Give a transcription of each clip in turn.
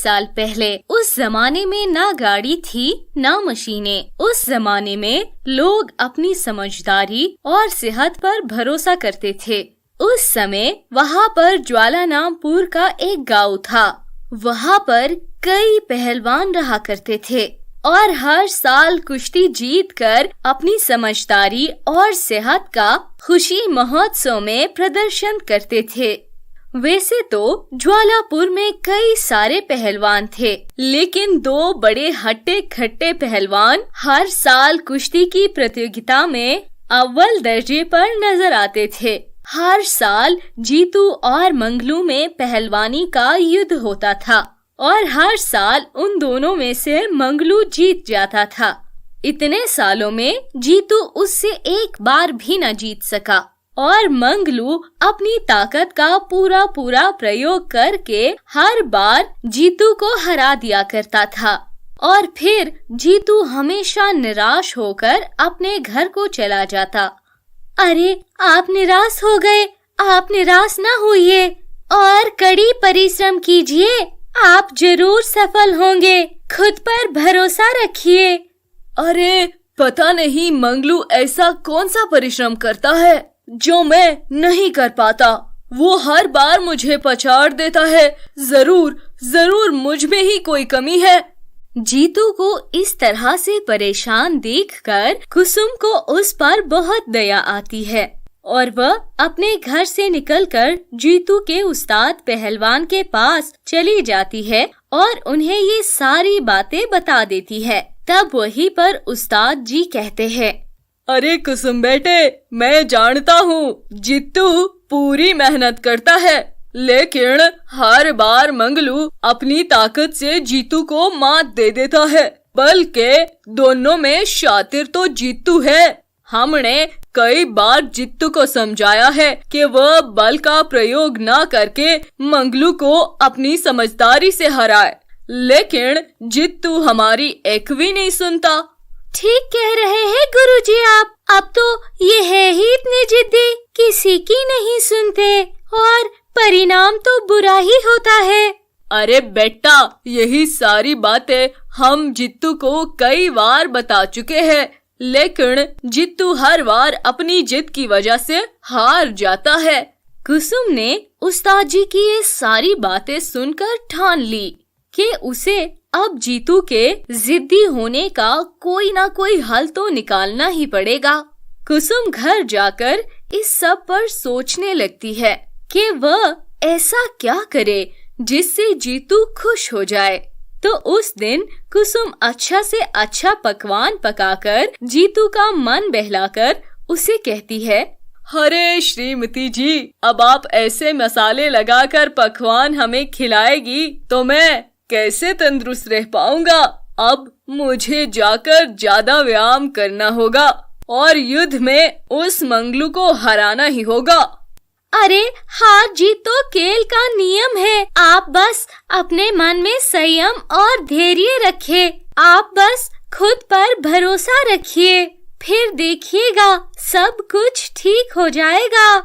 साल पहले उस जमाने में ना गाड़ी थी ना मशीनें। उस जमाने में लोग अपनी समझदारी और सेहत पर भरोसा करते थे। उस समय वहाँ पर ज्वालानामपुर का एक गांव था। वहाँ पर कई पहलवान रहा करते थे और हर साल कुश्ती जीतकर अपनी समझदारी और सेहत का खुशी महोत्सव में प्रदर्शन करते थे। वैसे तो ज्वालापुर में कई सारे पहलवान थे, लेकिन दो बड़े हट्टे खट्टे पहलवान हर साल कुश्ती की प्रतियोगिता में अव्वल दर्जे पर नजर आते थे। हर साल जीतू और मंगलू में पहलवानी का युद्ध होता था और हर साल उन दोनों में से मंगलू जीत जाता था। इतने सालों में जीतू उससे एक बार भी न जीत सका और मंगलू अपनी ताकत का पूरा प्रयोग करके हर बार जीतू को हरा दिया करता था। और फिर जीतू हमेशा निराश होकर अपने घर को चला जाता। अरे आप निराश हो गए, आप निराश ना होइए और कड़ी परिश्रम कीजिए, आप जरूर सफल होंगे, खुद पर भरोसा रखिए। अरे पता नहीं मंगलू ऐसा कौन सा परिश्रम करता है जो मैं नहीं कर पाता। वो हर बार मुझे पछाड़ देता है। जरूर मुझ में ही कोई कमी है। जीतू को इस तरह से परेशान देखकर कुसुम को उस पर बहुत दया आती है और वह अपने घर से निकलकर जीतू के उस्ताद पहलवान के पास चली जाती है और उन्हें ये सारी बातें बता देती है। तब वहीं पर उस्ताद जी कहते हैं, अरे कुसुम बेटे, मैं जानता हूँ जीतू पूरी मेहनत करता है, लेकिन हर बार मंगलू अपनी ताकत से जीतू को मात दे देता है। बल्कि दोनों में शातिर तो जीतू है। हमने कई बार जीतू को समझाया है कि वह बल का प्रयोग न करके मंगलू को अपनी समझदारी से हराए, लेकिन जीतू हमारी एक भी नहीं सुनता। ठीक कह रहे हैं गुरुजी आप। अब तो ये है ही इतने जिद्दी, किसी की नहीं सुनते और परिणाम तो बुरा ही होता है। अरे बेटा, यही सारी बातें हम जित्तू को कई बार बता चुके हैं, लेकिन जित्तू हर बार अपनी जिद की वजह से हार जाता है। कुसुम ने उस्ताद जी की ये सारी बातें सुनकर ठान ली कि उसे अब जीतू के जिद्दी होने का कोई ना कोई हल तो निकालना ही पड़ेगा। कुसुम घर जाकर इस सब पर सोचने लगती है कि वह ऐसा क्या करे जिससे जीतू खुश हो जाए। तो उस दिन कुसुम अच्छा से अच्छा पकवान पकाकर जीतू का मन बहलाकर उसे कहती है, अरे श्रीमती जी, अब आप ऐसे मसाले लगाकर पकवान हमें खिलाएगी तो मैं कैसे तंदुरुस्त रह पाऊंगा। अब मुझे जाकर ज्यादा व्यायाम करना होगा और युद्ध में उस मंगलू को हराना ही होगा। अरे हार जीत तो खेल का नियम है। आप बस अपने मन में संयम और धैर्य रखिए। आप बस खुद पर भरोसा रखिए, फिर देखिएगा सब कुछ ठीक हो जाएगा।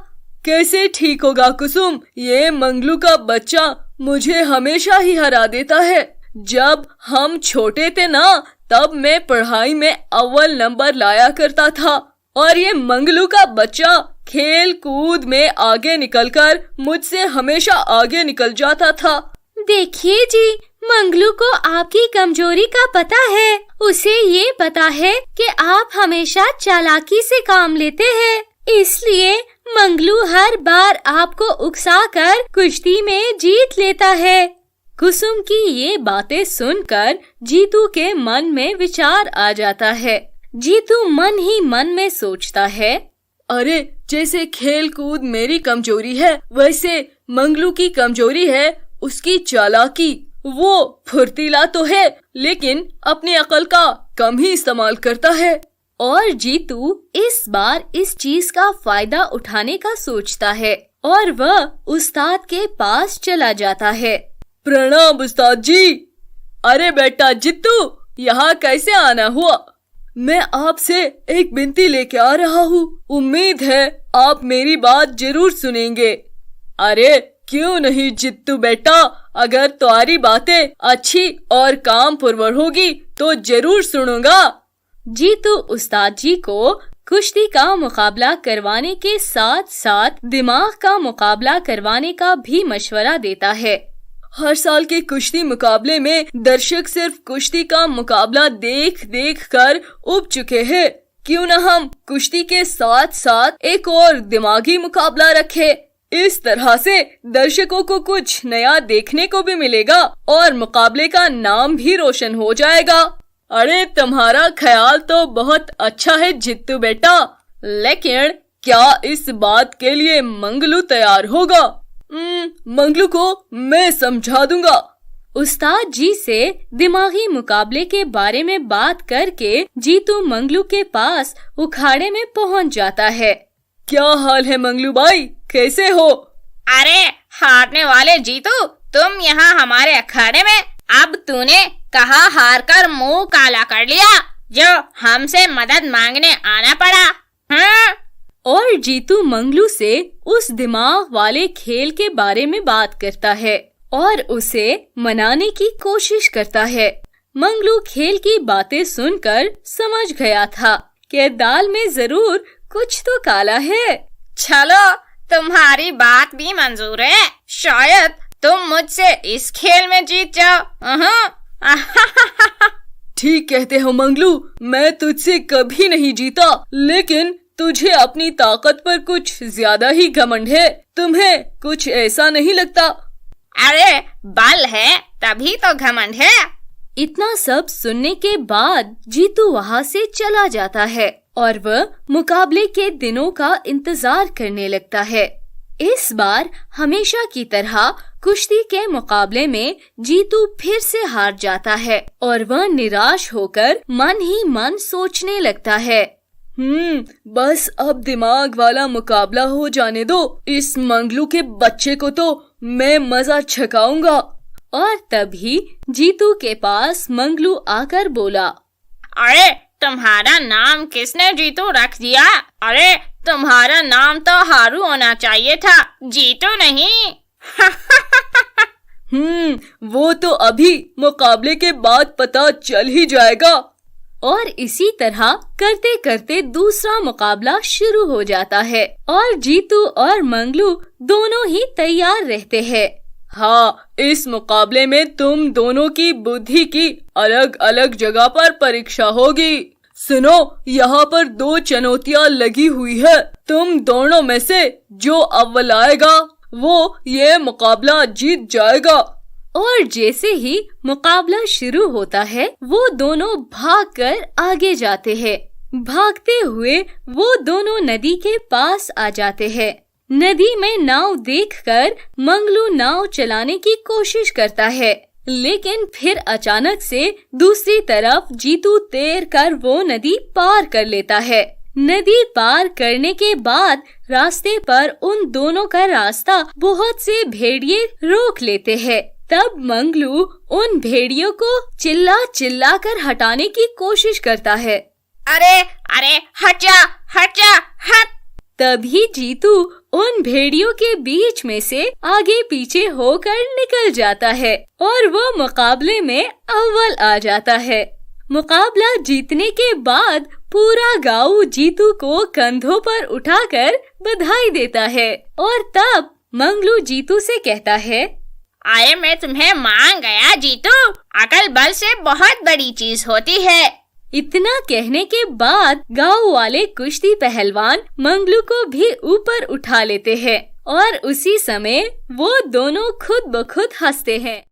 कैसे ठीक होगा कुसुम? ये मंगलू का बच्चा मुझे हमेशा ही हरा देता है। जब हम छोटे थे ना, तब मैं पढ़ाई में अव्वल नंबर लाया करता था और ये मंगलू का बच्चा खेल कूद में आगे निकलकर मुझसे हमेशा आगे निकल जाता था। देखिए जी, मंगलू को आपकी कमजोरी का पता है। उसे ये पता है कि आप हमेशा चालाकी से काम लेते हैं, इसलिए मंगलू हर बार आपको उकसाकर कुश्ती में जीत लेता है। कुसुम की ये बातें सुनकर जीतू के मन में विचार आ जाता है। जीतू मन ही मन में सोचता है, अरे जैसे खेल कूद मेरी कमजोरी है, वैसे मंगलू की कमजोरी है उसकी चालाकी। वो फुर्तीला तो है, लेकिन अपनी अकल का कम ही इस्तेमाल करता है। और जीतू इस बार इस चीज का फायदा उठाने का सोचता है और वह उस्ताद के पास चला जाता है। प्रणाम उस्ताद जी। अरे बेटा जित्तू, यहाँ कैसे आना हुआ? मैं आपसे एक विनती लेके आ रहा हूँ। उम्मीद है आप मेरी बात जरूर सुनेंगे। अरे क्यों नहीं जित्तू बेटा, अगर तुम्हारी बातें अच्छी और काम पुरवर होगी तो जरूर सुनूंगा। जीतू उस्ताद जी को कुश्ती का मुकाबला करवाने के साथ साथ दिमाग का मुकाबला करवाने का भी मशवरा देता है। हर साल के कुश्ती मुकाबले में दर्शक सिर्फ कुश्ती का मुकाबला देख देख कर उब चुके हैं। क्यों न हम कुश्ती के साथ साथ एक और दिमागी मुकाबला रखें। इस तरह से दर्शकों को कुछ नया देखने को भी मिलेगा और मुकाबले का नाम भी रोशन हो जाएगा। अरे तुम्हारा ख्याल तो बहुत अच्छा है जित्तू बेटा, लेकिन क्या इस बात के लिए मंगलू तैयार होगा? मंगलू को मैं समझा दूंगा। उस्ताद जी से दिमागी मुकाबले के बारे में बात करके जीतू मंगलू के पास उखाड़े में पहुंच जाता है। क्या हाल है मंगलू भाई, कैसे हो? अरे हारने वाले जीतू, तुम यहाँ हमारे अखाड़े में। अब तूने कहा हार कर मुंह काला कर लिया, जो हमसे मदद मांगने आना पड़ा। और जीतू मंगलू से उस दिमाग वाले खेल के बारे में बात करता है और उसे मनाने की कोशिश करता है। मंगलू खेल की बातें सुनकर समझ गया था कि दाल में जरूर कुछ तो काला है। चलो तुम्हारी बात भी मंजूर है, शायद तुम मुझसे इस खेल में जीत जाओ। ठीक कहते हो मंगलू, मैं तुझसे कभी नहीं जीता, लेकिन तुझे अपनी ताकत पर कुछ ज्यादा ही घमंड है। तुम्हें कुछ ऐसा नहीं लगता? अरे बल है तभी तो घमंड है। इतना सब सुनने के बाद जीतू वहाँ से चला जाता है और वह मुकाबले के दिनों का इंतजार करने लगता है। इस बार हमेशा की तरह कुश्ती के मुकाबले में जीतू फिर से हार जाता है और वह निराश होकर मन ही मन सोचने लगता है, बस अब दिमाग वाला मुकाबला हो जाने दो। इस मंगलू के बच्चे को तो मैं मजा छकाऊंगा। और तभी जीतू के पास मंगलू आकर बोला, अरे तुम्हारा नाम किसने जीतू रख दिया? अरे तुम्हारा नाम तो हारू होना चाहिए था, जीतू नहीं। वो तो अभी मुकाबले के बाद पता चल ही जाएगा। और इसी तरह करते करते दूसरा मुकाबला शुरू हो जाता है और जीतू और मंगलू दोनों ही तैयार रहते हैं। हाँ, इस मुकाबले में तुम दोनों की बुद्धि की अलग अलग जगह पर परीक्षा होगी। सुनो, यहाँ पर 2 चुनौतियाँ लगी हुई है। तुम दोनों में से जो अव्वल आएगा वो ये मुकाबला जीत जाएगा। और जैसे ही मुकाबला शुरू होता है वो दोनों भागकर आगे जाते हैं। भागते हुए वो दोनों नदी के पास आ जाते हैं। नदी में नाव देखकर मंगलू नाव चलाने की कोशिश करता है, लेकिन फिर अचानक से दूसरी तरफ जीतू तैर कर वो नदी पार कर लेता है। नदी पार करने के बाद रास्ते पर उन दोनों का रास्ता बहुत से भेड़िए रोक लेते हैं। तब मंगलू उन भेड़ियों को चिल्ला चिल्ला कर हटाने की कोशिश करता है। अरे अरे हट जा, हट जा, हट। तभी जीतू उन भेड़ियों के बीच में से आगे पीछे होकर निकल जाता है और वो मुकाबले में अव्वल आ जाता है। मुकाबला जीतने के बाद पूरा गांव जीतू को कंधों पर उठाकर बधाई देता है और तब मंगलू जीतू से कहता है, अरे मैं तुम्हें मान गया जीतू, अकल बल से बहुत बड़ी चीज होती है। इतना कहने के बाद गांव वाले कुश्ती पहलवान मंगलू को भी ऊपर उठा लेते हैं और उसी समय वो दोनों खुद ब खुद हंसते हैं।